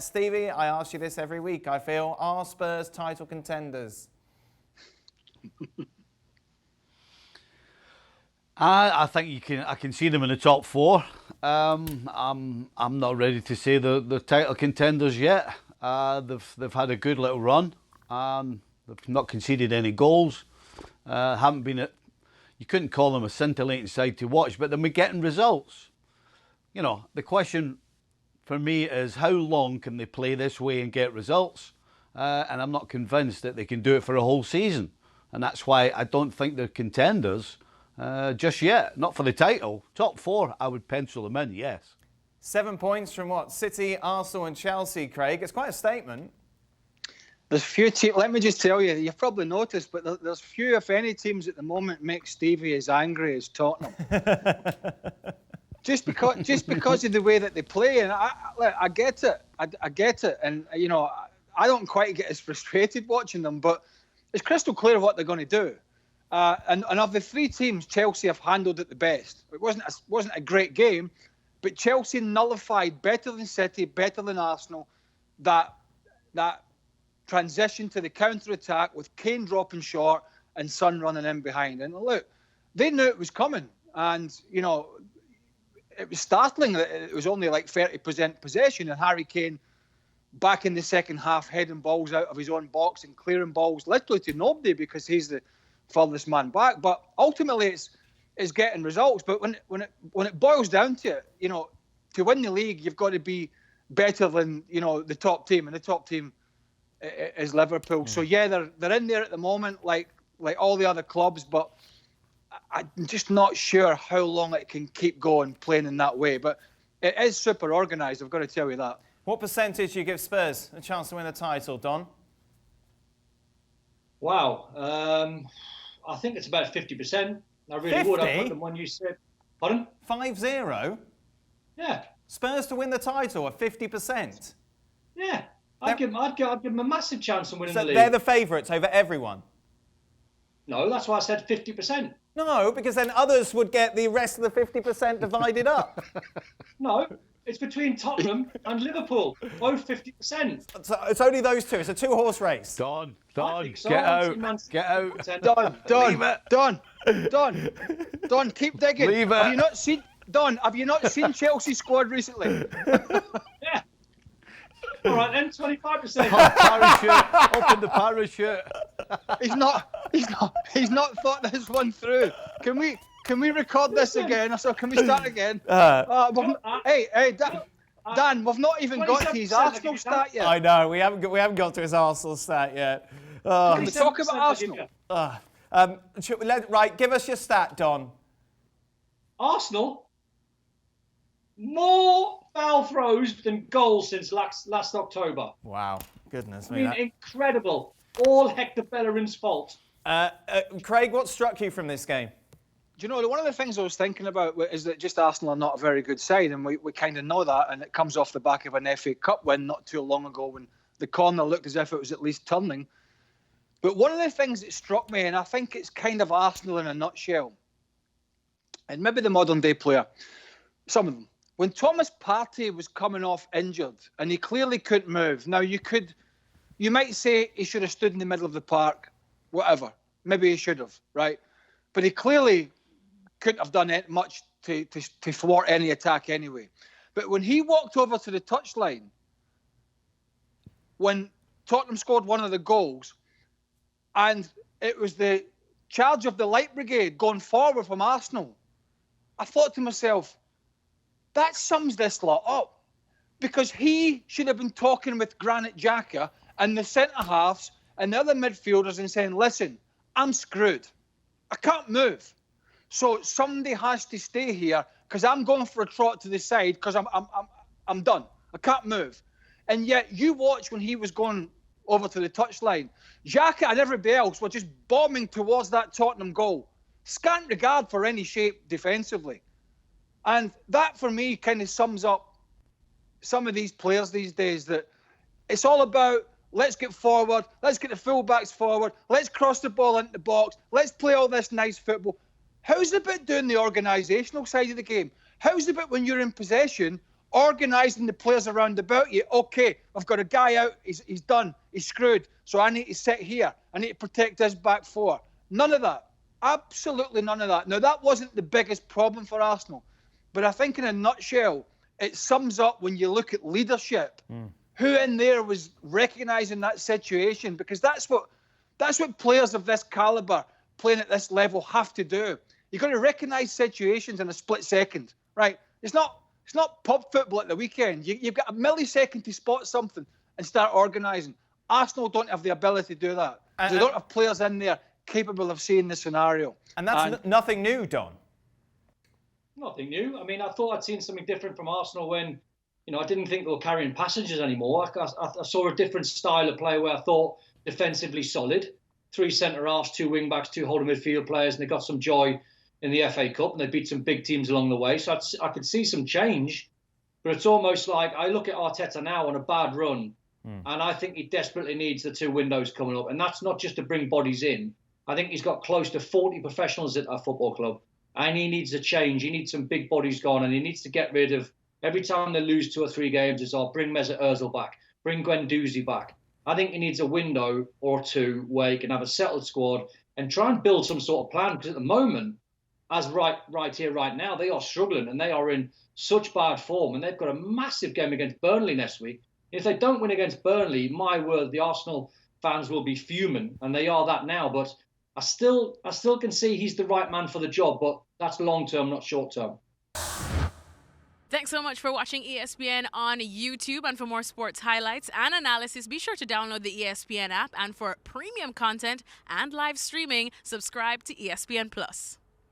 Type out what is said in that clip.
Stevie, I ask you this every week, I feel. Are Spurs title contenders? I think I can see them in the top four. I'm not ready to say the title contenders yet. They've had a good little run. They've not conceded any goals. Haven't been you couldn't call them a scintillating side to watch, but they're getting results. You know, the question for me is how long can they play this way and get results? And I'm not convinced that they can do it for a whole season. And that's why I don't think they're contenders just yet. Not for the title. Top four, I would pencil them in, yes. 7 points from what? City, Arsenal and Chelsea, Craig. It's quite a statement. There's few teams, let me just tell you, you've probably noticed, but there's few, if any, teams at the moment make Stevie as angry as Tottenham. Just because of the way that they play, and I get it. I get it, and you know, I don't quite get as frustrated watching them, but it's crystal clear what they're going to do. And of the three teams, Chelsea have handled it the best. It wasn't a great game, but Chelsea nullified better than City, better than Arsenal, that transition to the counter-attack with Kane dropping short and Son running in behind. And look, they knew it was coming, and you know, it was startling that it was only like 30% possession, and Harry Kane back in the second half heading balls out of his own box and clearing balls literally to nobody because he's the furthest man back. But ultimately it's getting results. But when it boils down to it, you know, to win the league you've got to be better than, you know, the top team, and the top team is Liverpool. So yeah, they're in there at the moment like all the other clubs, but I'm just not sure how long it can keep going playing in that way. But it is super organised, I've got to tell you that. What percentage do you give Spurs a chance to win the title, Don? Wow. I think it's about 50%. I really 50? would. I put them when you said... Pardon? 5-0? Yeah. Spurs to win the title at 50%? Yeah. I'd give them a massive chance of winning the league. They're the favourites over everyone? No, that's why I said 50%. No, because then others would get the rest of the 50% divided up. No, it's between Tottenham and Liverpool, both 50%. So it's only those two. It's a two-horse race. Don, So. get out. Don, keep digging. Leave it. Have you not seen Chelsea's squad recently? Yeah. All right then, 25%. Parachute, open the parachute. He's not thought this one through. Can we record this again? So can we start again? Hey, Dan, we've not even got to his Arsenal stat yet. I know, we haven't got to his Arsenal stat yet. Can we talk about Arsenal? Right, give us your stat, Don. Arsenal, more foul throws than goals since last October. Wow, goodness I me. mean, incredible. All Hector Bellerin's fault. Craig, what struck you from this game? Do you know, one of the things I was thinking about is that just Arsenal are not a very good side, and we kind of know that, and it comes off the back of an FA Cup win not too long ago when the corner looked as if it was at least turning. But one of the things that struck me, and I think it's kind of Arsenal in a nutshell, and maybe the modern day player, some of them, when Thomas Partey was coming off injured and he clearly couldn't move. Now you might say he should have stood in the middle of the park, whatever. Maybe he should have, right? But he clearly couldn't have done much to thwart any attack anyway. But when he walked over to the touchline, when Tottenham scored one of the goals, and it was the charge of the Light Brigade going forward from Arsenal, I thought to myself, that sums this lot up. Because he should have been talking with Granit Xhaka and the centre-halves and the other midfielders and saying, listen, I'm screwed. I can't move. So somebody has to stay here because I'm going for a trot to the side because I'm done. I can't move. And yet you watch when he was going over to the touchline, Xhaka and everybody else were just bombing towards that Tottenham goal. Scant regard for any shape defensively. And that, for me, kind of sums up some of these players these days, that it's all about let's get forward, let's get the full-backs forward, let's cross the ball into the box, let's play all this nice football. How's the bit doing the organisational side of the game? How's the bit when you're in possession organising the players around about you. Okay, I've got a guy out, he's done, he's screwed, so I need to sit here. I need to protect this back four. None of that. Absolutely none of that. Now, that wasn't the biggest problem for Arsenal, but I think in a nutshell, it sums up when you look at leadership. Who in there was recognising that situation? Because that's what players of this calibre playing at this level have to do. You've got to recognise situations in a split second, right? It's not pub football at the weekend. You've got a millisecond to spot something and start organising. Arsenal don't have the ability to do that. They don't have players in there capable of seeing the scenario. And that's nothing new, Don. Nothing new. I mean, I thought I'd seen something different from Arsenal when, I didn't think they were carrying passengers anymore. I saw a different style of play where I thought defensively solid. 3 centre-halves, 2 wing-backs, 2 holding midfield players, and they got some joy in the FA Cup, and they beat some big teams along the way. So I could see some change, but it's almost like I look at Arteta now on a bad run, and I think he desperately needs the 2 windows coming up. And that's not just to bring bodies in. I think he's got close to 40 professionals at our football club, and he needs a change. He needs some big bodies gone, and he needs to get rid of, every time they lose 2 or 3 games, it's bring Mesut Ozil back, bring Guendouzi back. I think he needs a window or 2 where he can have a settled squad and try and build some sort of plan. Because at the moment, as right here, right now, they are struggling and they are in such bad form. And they've got a massive game against Burnley next week. If they don't win against Burnley, my word, the Arsenal fans will be fuming, and they are that now. But I still can see he's the right man for the job, but that's long term, not short term. Thanks so much for watching ESPN on YouTube. And for more sports highlights and analysis, be sure to download the ESPN app. And for premium content and live streaming, subscribe to ESPN Plus.